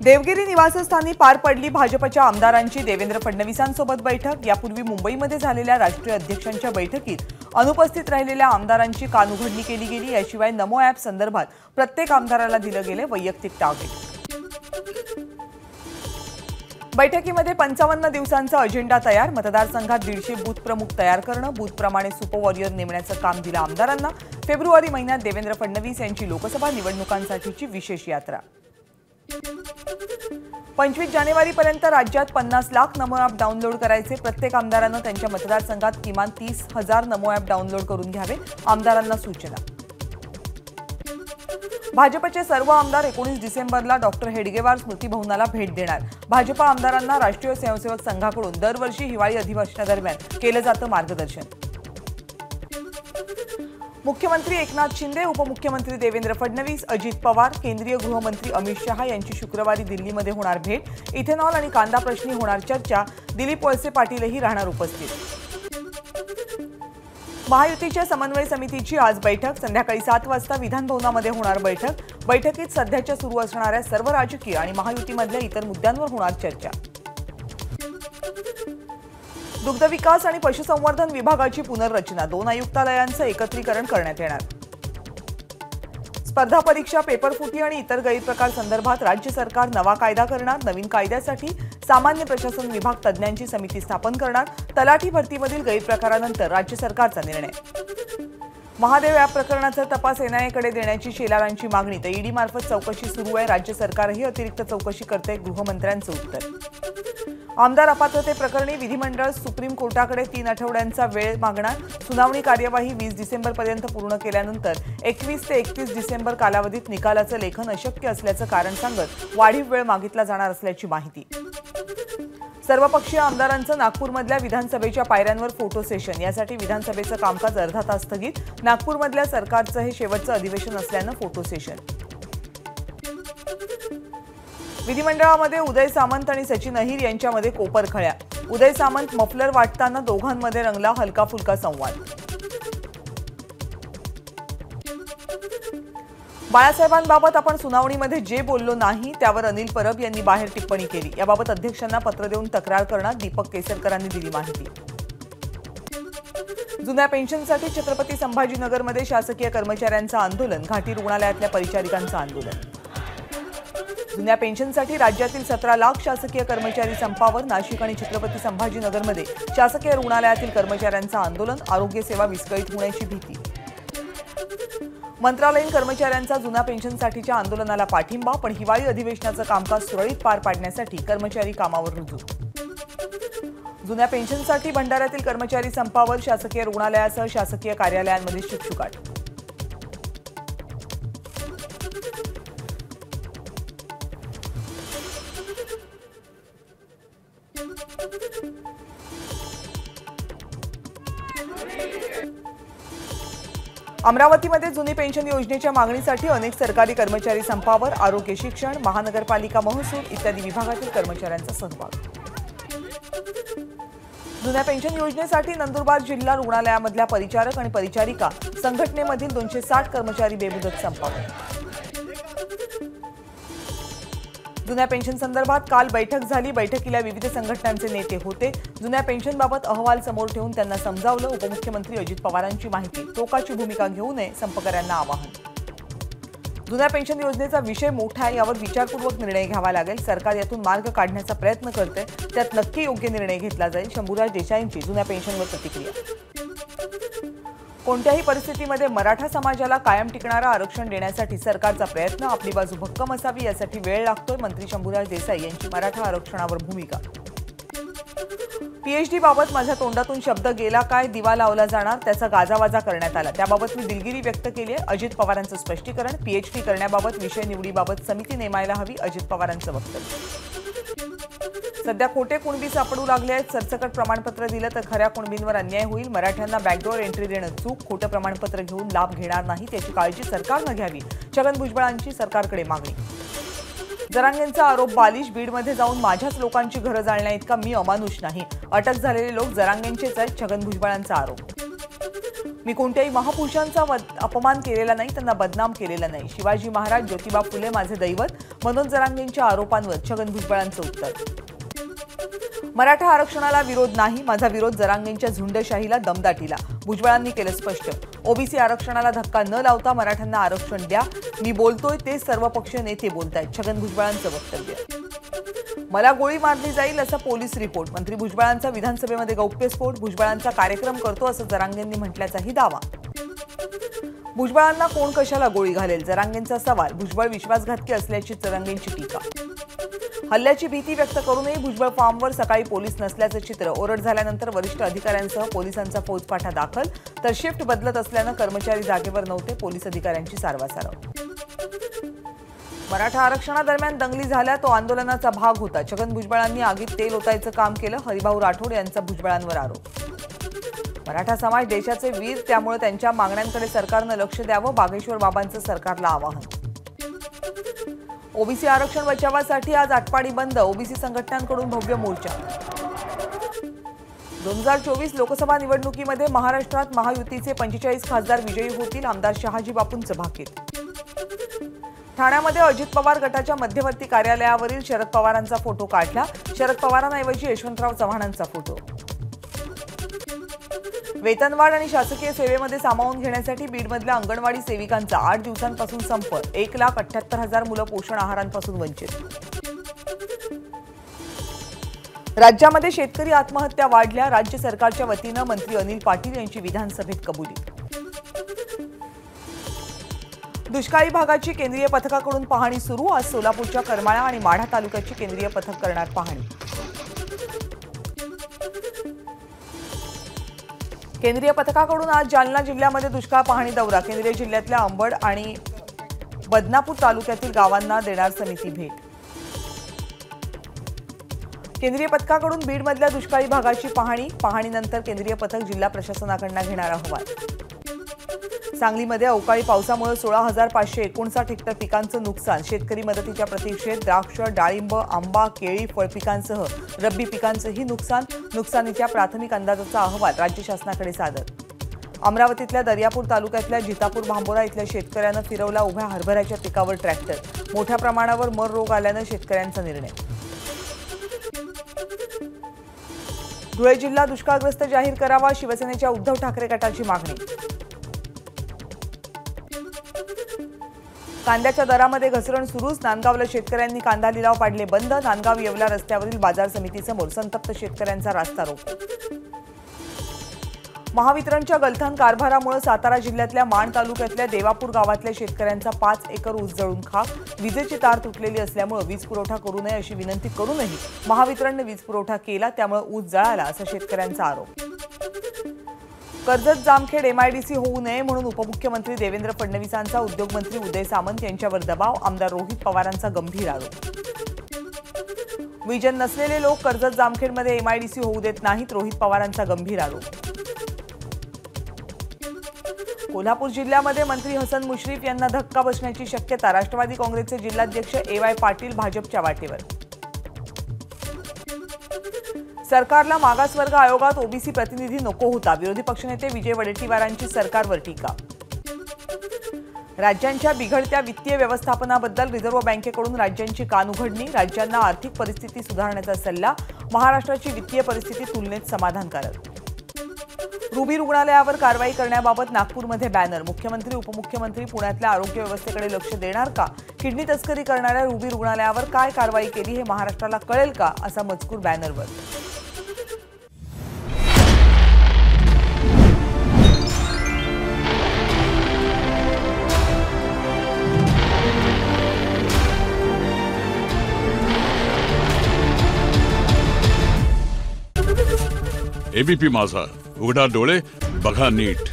देवगिरी निवासस्थानी पार पडली भाजपच्या आमदारांची देवेंद्र फडणवीसांसोबत बैठक। यापूर्वी मुंबईमध्ये झालेल्या राष्ट्रीय अध्यक्षांच्या बैठकीत अनुपस्थित राहिलेल्या आमदारांची कानउघडणी केली गेली। याशिवाय नमो ॲप संदर्भात प्रत्येक आमदाराला दिले गेले वैयक्तिक टार्गेट। बैठकीमध्ये 55 दिवसांचा अजेंडा तयार। मतदारसंघात 150 बूथ प्रमुख तयार करणं, बूथप्रमाणे सुपर वॉरियर नेमण्याचं काम दिलं आमदारांना। फेब्रुवारी महिन्यात देवेंद्र फडणवीस यांची लोकसभा निवडणुकांसाठीची विशेष यात्रा। 25 जानेवारीपर्यंत राज्यात 50 लाख नमो ॲप डाउनलोड करायचे। प्रत्येक आमदारांना त्यांच्या मतदारसंघात किमान 30,000 नमो ॲप डाउनलोड करून घ्यावे, आमदारांना सूचना। भाजपचे सर्व आमदार 19 डिसेंबरला डॉक्टर हेडगेवार स्मृती भवनाला भेट देणार। भाजप आमदारांना राष्ट्रीय स्वयंसेवक संघाकडून दरवर्षी हिवाळी अधिवेशनादरम्यान केलं जातं मार्गदर्शन। मुख्यमंत्री एकनाथ शिंदे, उपमुख्यमंत्री देवेंद्र फडणवीस, अजित पवार, केंद्रीय गृहमंत्री अमित शहा यांची शुक्रवारी दिल्लीमध्ये होणार भेट। इथेनॉल आणि कांदा प्रश्नी होणार चर्चा। दिलीप वळसे पाटीलही राहणार उपस्थित। महायुतीच्या समन्वय समितीची आज बैठक। संध्याकाळी 7 वाजता विधान भवनामध्ये होणार बैठक। बैठकीत सध्याच्या सुरू असणाऱ्या सर्व राजकीय आणि महायुतीमधल्या इतर मुद्द्यांवर होणार चर्चा। दुग्ध विकास आणि पशुसंवर्धन विभागाची पुनर्रचना, 2 आयुक्तालयांचं एकत्रीकरण करण्यात येणार। स्पर्धा परीक्षा, पेपरफुटी आणि इतर गैरप्रकार संदर्भात राज्य सरकार नवा कायदा करणार। नवीन कायद्यासाठी सामान्य प्रशासन विभाग तज्ज्ञांची समिती स्थापन करणार। तलाठी भरतीमधील गैरप्रकारानंतर राज्य सरकारचा निर्णय। महादेव ॲप प्रकरणाचा तपास एनआयएकडे देण्याची शेलारांची मागणी, तर ईडी मार्फत चौकशी सुरू आहे। राज्य सरकारही अतिरिक्त चौकशी करते, गृहमंत्र्यांचं उत्तर। आमदार अपात्रते प्रकरणी विधिमंडळ सुप्रीम कोर्टाकडे 3 आठवड्यांचा वेळ मागणार। सुनावणी कार्यवाही 20 डिसेंबरपर्यंत पूर्ण केल्यानंतर 21 ते 31 डिसेंबर कालावधीत निकालाचं लेखन अशक्य असल्याचं कारण सांगत वाढीव वेळ मागितला जाणार असल्याची माहिती। सर्वपक्षीय आमदारांचं नागपूरमधल्या विधानसभेच्या पायऱ्यांवर फोटो सेशन। यासाठी विधानसभेचं कामकाज अर्धा तास स्थगित। नागपूरमधल्या सरकारचं हे शेवटचं अधिवेशन असल्यानं फोटो सेशन। विधिमंडळामध्ये उदय सामंत आणि सचिन अहिर यांच्यामध्ये कोपरखळ्या। उदय सामंत मफलर वाटताना दोघांमध्ये रंगला हलका फुलका संवाद। बाळासाहेबांबाबत आपण सुनावणीमध्ये जे बोललो नाही त्यावर अनिल परब यांनी बाहेर टिप्पणी केली। याबाबत अध्यक्षांना पत्र देऊन तक्रार करणार, दीपक केसरकरांनी दिली माहिती। जुन्या पेन्शनसाठी छत्रपती संभाजीनगरमध्ये शासकीय कर्मचाऱ्यांचं आंदोलन, घाटी रुग्णालयातल्या परिचारिकांचं आंदोलन। जुन्या पेन्शनसाठी राज्यातील 17 लाख शासकीय कर्मचारी संपावर। नाशिक आणि छत्रपती संभाजीनगरमध्ये शासकीय रुग्णालयातील कर्मचाऱ्यांचं आंदोलन, आरोग्य सेवा विस्कळीत होण्याची भीती। मंत्रालयीन कर्मचाऱ्यांचा जुन्या पेन्शनसाठीच्या आंदोलनाला पाठिंबा, पण हिवाळी अधिवेशनाचं कामकाज सुरळीत पार पाडण्यासाठी कर्मचारी कामावर रुजू। जुन्या पेन्शनसाठी भंडाऱ्यातील कर्मचारी संपावर, शासकीय रुग्णालयासह शासकीय कार्यालयांमध्ये शुकशुकाट। अमरावतीमध्ये जुनी पेन्शन योजनेच्या मागणीसाठी अनेक सरकारी कर्मचारी संपावर। आरोग्य, शिक्षण, महानगरपालिका, महसूल इत्यादी विभागातील कर्मचाऱ्यांचा सहभाग। जुन्या पेन्शन योजनेसाठी नंदुरबार जिल्हा रुग्णालयामधल्या परिचारक आणि परिचारिका संघटनेमधील 260 कर्मचारी बेमुदत संपावर। जुन्या पेन्शन संदर्भात काल बैठक झाली। बैठकीला विविध संघटनांचे नेते होते। जुन्या पेन्शनबाबत अहवाल समोर ठेवून त्यांना समजावलं। उपमुख्यमंत्री अजित पवारांची माहिती, टोकाची भूमिका घेऊ नये, संपकऱ्यांना आवाहन। जुन्या पेन्शन योजनेचा विषय मोठा आहे, यावर विचारपूर्वक निर्णय घ्यावा लागेल। सरकार यातून मार्ग काढण्याचा प्रयत्न करते, त्यात नक्की योग्य निर्णय घेतला जाईल। शंभूराज देसाईंची जुन्या पेन्शनवर प्रतिक्रिया। कोणत्याही परिस्थितीमध्ये मराठा समाजाला कायम टिकणारं आरक्षण देण्यासाठी सरकारचा प्रयत्न, आपली बाजू भक्कम असावी यासाठी वेळ लागतोय। मंत्री शंभूराज देसाई यांची मराठा आरक्षणावर भूमिका। पीएचडी बाबत माझ्या तोंडातून शब्द गेला काय, दिवा लावला जाणार, त्याचा गाजावाजा करण्यात आला। त्याबाबत मी दिलगिरी व्यक्त केली आहे। अजित पवारांचं स्पष्टीकरण। पीएचडी करण्याबाबत विषय निवडीबाबत समिती नेमायला हवी, अजित पवारांचं वक्तव्य। सध्या खोटे कुणबी सापडू लागले आहेत। सरसकट प्रमाणपत्र दिलं तर खऱ्या कुणबींवर अन्याय होईल। मराठ्यांना बॅकडोर एंट्री देणं चूक, खोटं प्रमाणपत्र घेऊन लाभ घेणार नाही त्याची काळजी सरकारनं घ्यावी, छगन भुजबळांची सरकारकडे मागणी। जरांगेंचा आरोप बालिश, बीडमध्ये जाऊन माझ्याच लोकांची घरं जाळण्याइतका मी अमानुष नाही। अटक झालेले लोक जरांगेंचेच आहेत, छगन भुजबळांचा आरोप। मी कोणत्याही महापुरुषांचा अपमान केलेला नाही, त्यांना बदनाम केलेला नाही. शिवाजी महाराज, ज्योतिबा फुले माझे दैवत. मनोज जरांगेंच्या आरोपांवर छगन भुजबळांचं उत्तर. मराठा आरक्षणाला विरोध नाही, माझा विरोध जरांगेंच्या झुंडशाहीला, दमदाटीला. भुजबळांनी केलं स्पष्ट. ओबीसी आरक्षणाला धक्का न लावता मराठ्यांना आरक्षण द्या. मी बोलतोय ते सर्वपक्षीय नेते बोलतायत. छगन भुजबळांचं वक्तव्य. मला गोळी मारली जाईल असा पोलीस रिपोर्ट. मंत्री भुजबळांचा विधानसभेमध्ये गौप्यस्फोट. भुजबळांचा कार्यक्रम करतो असं जरांगेंनी म्हटल्याचाही दावा. भुजबळांना कोण कशाला गोळी घालेल, जरांगेंचा सवाल. भुजबळ विश्वासघातकी असल्याची जरांगेंची टीका. हल्ल्याची भीती व्यक्त करूनही भुजबळ फार्मवर सकाळी पोलीस नसल्याचं चित्र. ओरड झाल्यानंतर वरिष्ठ अधिकाऱ्यांसह पोलिसांचा फौजफाटा दाखल. तर शिफ्ट बदलत असल्यानं कर्मचारी जागेवर नव्हते. पोलीस अधिकाऱ्यांची सारवासारव. मराठा आरक्षणादरम्यान दंगली झाल्या, तो आंदोलनाचा भाग होता. छगन भुजबळांनी आगीत तेल ओतायचं काम केलं. हरिभाऊ राठोड यांचा भुजबळांवर आरोप. मराठा समाज देशाचे वीर, त्यामुळे त्यांच्या मागण्यांकडे सरकारनं लक्ष द्यावं. बागेश्वर बाबांचं सरकारला आवाहन. ओबीसी आरक्षण बचावासाठी आज आटपाडी बंद. ओबीसी संघटनांकडून भव्य मोर्चा. 2024 लोकसभा निवडणुकीमध्ये महाराष्ट्रात महायुतीचे 45 खासदार विजयी होतील. आमदार शहाजी बापूंचं भाकीत. ठाण्यामध्ये अजित पवार गटाच्या मध्यवर्ती कार्यालयावरील शरद पवारांचा फोटो काढला. शरद पवारांऐवजी यशवंतराव चव्हाणांचा फोटो. वेतनवाढ आणि शासकीय सेवेमध्ये सामावून घेण्यासाठी बीडमधल्या अंगणवाडी सेविकांचा 8 दिवसांपासून संप. 1,78,000 मुलं पोषण आहारांपासून वंचित. राज्यामध्ये शेतकरी आत्महत्या वाढल्या. राज्य सरकारच्या वतीनं मंत्री अनिल पाटील यांची विधानसभेत कबुली. दुष्काळी भागाची केंद्रीय पथकाकडून पाहणी सुरू. आज सोलापूरच्या करमाळा आणि माढा तालुक्याची केंद्रीय पथक करणार पाहणी. केंद्रीय पथकाकडून आज जालना जिल्ह्यामध्ये दुष्काळ पाहणी दौरा. केंद्रीय जिल्ह्यातल्या अंबड आणि बदनापूर तालुक्यातील गावांना देणार समिती भेट. केंद्रीय पथकाकडून बीडमधल्या दुष्काळी भागाची पाहणीनंतर केंद्रीय पथक जिल्हा प्रशासनाकडून घेणार अहवाल. सांगलीमध्ये अवकाळी पावसामुळे 16,559 हेक्टर पिकांचं नुकसान. शेतकरी मदतीच्या प्रतीक्षेत. द्राक्ष, डाळिंब, आंबा, केळी, फळपिकांसह रब्बी पिकांचंही नुकसान. नुकसानीच्या प्राथमिक अंदाजाचा अहवाल राज्य शासनाकडे सादर. अमरावतीतल्या दर्यापूर तालुक्यातल्या जितापूर भांबोरा इथल्या शेतकऱ्यानं फिरवला उभ्या हरभऱ्याच्या पिकावर ट्रॅक्टर. मोठ्या प्रमाणावर मर रोग आल्यानं शेतकऱ्यांचा निर्णय. धुळे जिल्हा दुष्काळग्रस्त जाहीर करावा. शिवसेनेच्या उद्धव ठाकरे गटाची मागणी. कांद्याच्या दरामध्ये घसरण सुरूच. नांदगावला शेतकऱ्यांनी कांदा लिलाव पाडले बंद. नांदगाव येवला रस्त्यावरील बाजार समितीसमोर संतप्त शेतकऱ्यांचा रास्ता रोको. महावितरणच्या गलथान कारभारामुळे सातारा जिल्ह्यातल्या माण तालुक्यातल्या देवापूर गावातल्या शेतकऱ्यांचा 5 एकर ऊस जळून खाक. विजेची तार तुटलेली असल्यामुळे वीज पुरवठा करू नये अशी विनंती करूनही महावितरणने वीज पुरवठा केला, त्यामुळे ऊस जळाला असा शेतकऱ्यांचा आरोप. कर्जत जामखेड एमआयडीसी होऊ नये म्हणून उपमुख्यमंत्री देवेंद्र फडणवीसांचा उद्योगमंत्री उदय सामंत यांच्यावर दबाव. आमदार रोहित पवारांचा गंभीर आरोप. विजन नसलेले लोक कर्जत जामखेडमध्ये एमआयडीसी होऊ देत नाहीत. रोहित पवारांचा गंभीर आरोप. कोल्हापूर जिल्ह्यामध्ये मंत्री हसन मुश्रीफ यांना धक्का बसण्याची शक्यता. राष्ट्रवादी काँग्रेसचे जिल्हाध्यक्ष ए.वाय. पाटील भाजपच्या वाटेवर. सरकारला मागासवर्ग आयोगात ओबीसी प्रतिनिधी नको होता. विरोधी पक्षनेते विजय वडेट्टीवारांची सरकारवर टीका. राज्यांच्या बिघडत्या वित्तीय व्यवस्थापनाबद्दल रिझर्व्ह बँकेकडून राज्यांची कानउघडणी. राज्यांना आर्थिक परिस्थिती सुधारण्याचा सल्ला. महाराष्ट्राची वित्तीय परिस्थिती तुलनेत समाधानकारक. रुबी रुग्णालयावर कारवाई करण्याबाबत नागपूरमध्ये बॅनर. मुख्यमंत्री उपमुख्यमंत्री पुण्यातल्या आरोग्य व्यवस्थेकडे लक्ष देणार का? किडनी तस्करी करणाऱ्या रुबी रुग्णालयावर काय कारवाई केली हे महाराष्ट्राला कळेल का, असा मजकूर बॅनरवर. एबीपी माझा, उघडा डोळे बघा नीट.